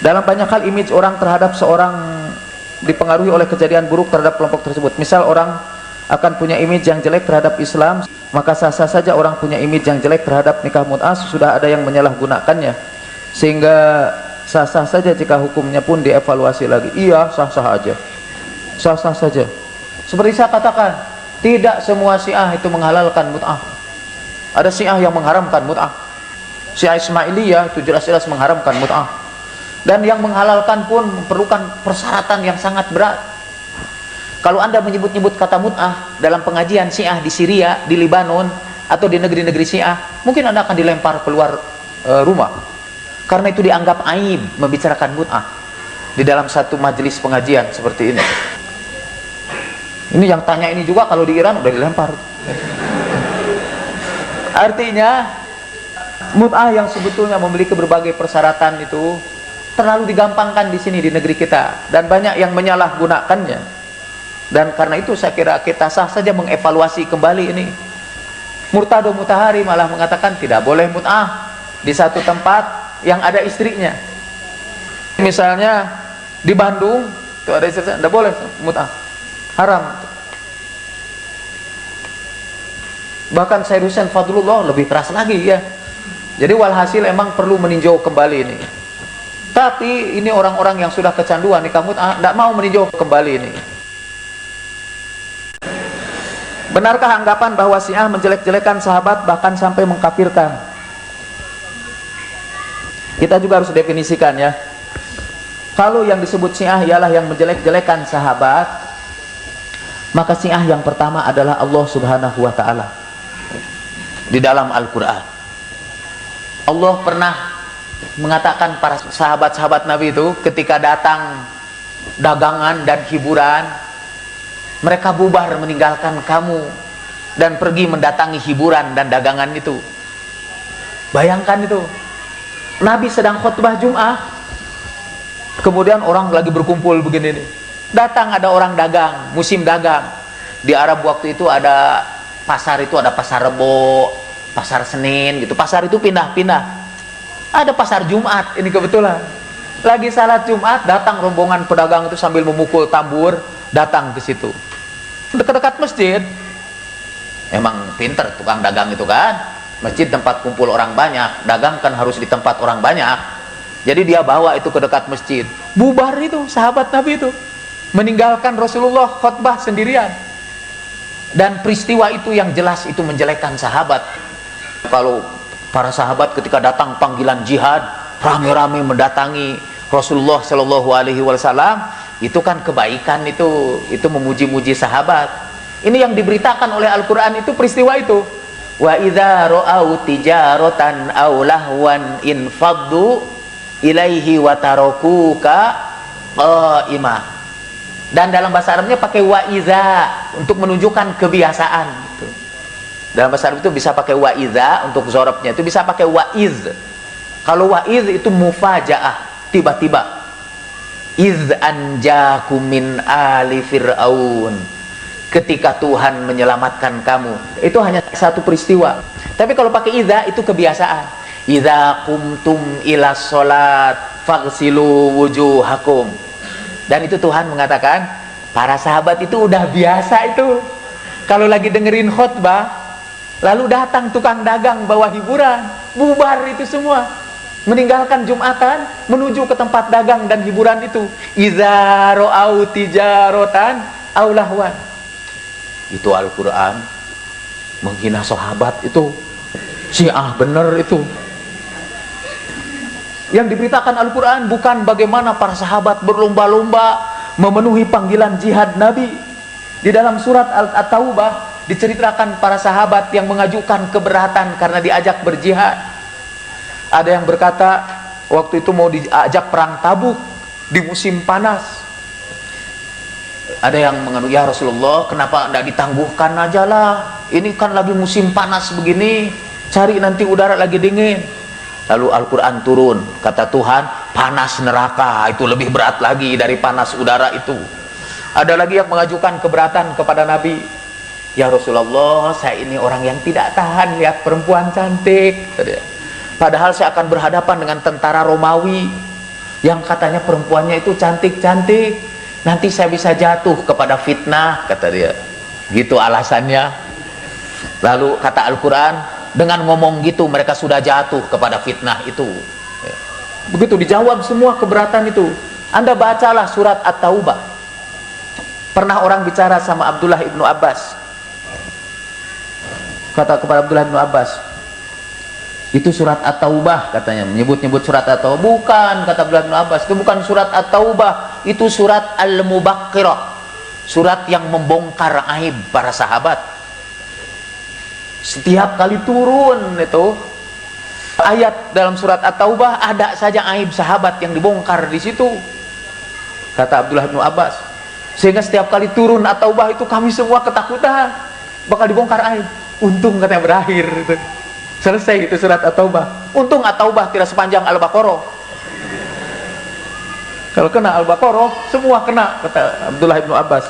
Dalam banyak hal image orang terhadap seorang dipengaruhi oleh kejadian buruk terhadap kelompok tersebut. Misal orang akan punya image yang jelek terhadap Islam, maka sah-sah saja orang punya image yang jelek terhadap nikah mut'ah sudah ada yang menyalahgunakannya, sehingga sah-sah saja jika hukumnya pun dievaluasi lagi. Iya, sah-sah aja, sah-sah saja. Seperti saya katakan, tidak semua Syiah itu menghalalkan mut'ah. Ada Syiah yang mengharamkan mut'ah. Syiah Ismailiyah itu jelas-jelas mengharamkan mut'ah. Dan yang menghalalkan pun memerlukan persyaratan yang sangat berat. Kalau Anda menyebut-nyebut kata mut'ah dalam pengajian Syiah di Syria, di Libanon, atau di negeri-negeri Syiah, mungkin Anda akan dilempar keluar rumah. Karena itu dianggap aib membicarakan mut'ah di dalam satu majelis pengajian seperti ini. Ini yang tanya ini juga kalau di Iran udah dilempar. Artinya mut'ah yang sebetulnya memiliki berbagai persyaratan itu terlalu digampangkan di sini di negeri kita, dan banyak yang menyalahgunakannya. Dan karena itu saya kira kita sah saja mengevaluasi kembali ini. Murtado Mutahari malah mengatakan tidak boleh mut'ah di satu tempat yang ada istrinya. Misalnya di Bandung itu ada istrinya, tidak boleh mut'ah, haram. Bahkan Sayyid Husain Fadlullah lebih keras lagi ya. Jadi walhasil emang perlu meninjau kembali ini. Tapi ini orang-orang yang sudah kecanduan nikah mut'ah tidak mau meninjau kembali ini. Benarkah anggapan bahwa Syiah menjelek-jelekan sahabat bahkan sampai mengkafirkan? Kita juga harus definisikan ya. Kalau yang disebut Syiah ialah yang menjelek-jelekan sahabat, maka Syiah yang pertama adalah Allah Subhanahu wa ta'ala. Di dalam Al-Quran Allah pernah mengatakan para sahabat-sahabat Nabi itu ketika datang dagangan dan hiburan, mereka bubar meninggalkan kamu dan pergi mendatangi hiburan dan dagangan itu. Bayangkan itu, Nabi sedang khutbah Jum'ah, kemudian orang lagi berkumpul begini nih. Datang ada orang dagang, musim dagang. Di Arab waktu itu ada pasar, itu ada pasar Rebo, pasar Senin gitu. Pasar itu pindah-pindah. Ada pasar Jumat, ini kebetulan lagi salat Jumat, datang rombongan pedagang itu sambil memukul tambur, datang ke situ. Dekat-dekat masjid. Emang pinter tukang dagang itu kan. Masjid tempat kumpul orang banyak, dagang kan harus di tempat orang banyak. Jadi dia bawa itu ke dekat masjid. Bubar itu sahabat Nabi itu, meninggalkan Rasulullah khutbah sendirian. Dan peristiwa itu yang jelas itu menjelekkan sahabat. Kalau para sahabat ketika datang panggilan jihad, rame-rame mendatangi Rasulullah Shallallahu Alaihi Wasallam, itu kan kebaikan, itu memuji-muji sahabat. Ini yang diberitakan oleh Al-Quran itu peristiwa itu. Wa idza ra'au tijaratan aw lahwan infaddu ilaihi wa tarakuka qa'ima. Dan dalam bahasa Arabnya pakai wa idza untuk menunjukkan kebiasaan gitu. Dalam bahasa Arab itu bisa pakai wa idza untuk zorobnya, itu bisa pakai wa iz. Kalau wa iz itu mufajaah, tiba-tiba. Iz anjakum min ali fir'aun, ketika Tuhan menyelamatkan kamu. Itu hanya satu peristiwa. Tapi kalau pakai idza itu kebiasaan. Idza qumtum ila sholat faghsilu wujuhakum. Dan itu Tuhan mengatakan, para sahabat itu udah biasa itu. Kalau lagi dengerin khutbah, lalu datang tukang dagang bawa hiburan, bubar itu semua, meninggalkan Jumatan menuju ke tempat dagang dan hiburan itu. Idza ra'au tijaratan aw lahwan. Itu Al-Quran menghina sahabat itu. Syiah bener itu. Yang diberitakan Al-Quran bukan bagaimana para sahabat berlomba-lomba memenuhi panggilan jihad Nabi. Di dalam surat At-Taubah diceritakan para sahabat yang mengajukan keberatan karena diajak berjihad. Ada yang berkata waktu itu mau diajak perang Tabuk di musim panas. Ada yang mengatakan, ya Rasulullah, kenapa tidak ditangguhkan aja lah, ini kan lagi musim panas begini, cari nanti udara lagi dingin. Lalu Al-Quran turun, kata Tuhan, panas neraka itu lebih berat lagi dari panas udara itu. Ada lagi yang mengajukan keberatan kepada Nabi, ya Rasulullah, saya ini orang yang tidak tahan lihat perempuan cantik. Padahal saya akan berhadapan dengan tentara Romawi. yang katanya perempuannya itu cantik-cantik, nanti saya bisa jatuh kepada fitnah, kata dia. Gitu alasannya. Lalu kata Al-Quran, dengan ngomong gitu mereka sudah jatuh kepada fitnah itu. Begitu dijawab semua keberatan itu. Anda bacalah surat At-Taubah. Pernah orang bicara sama Abdullah ibnu Abbas, kata kepada Abdullah ibnu Abbas, itu surat At-Taubah, katanya menyebut-nyebut surat At-Taubah. Bukan, kata Abdullah bin Abbas, itu bukan surat At-Taubah, itu surat Al-Mubaqqirah, surat yang membongkar aib para sahabat. Setiap kali turun itu ayat dalam surat At-Taubah, ada saja aib sahabat yang dibongkar di situ, kata Abdullah bin Abbas. Sehingga setiap kali turun At-Taubah itu kami semua ketakutan bakal dibongkar aib. Untung katanya berakhir itu. Selesai itu surat At-Taubah. Untung At-Taubah tidak sepanjang Al-Baqarah. Kalau kena Al-Baqarah semua kena, kata Abdullah bin Abbas.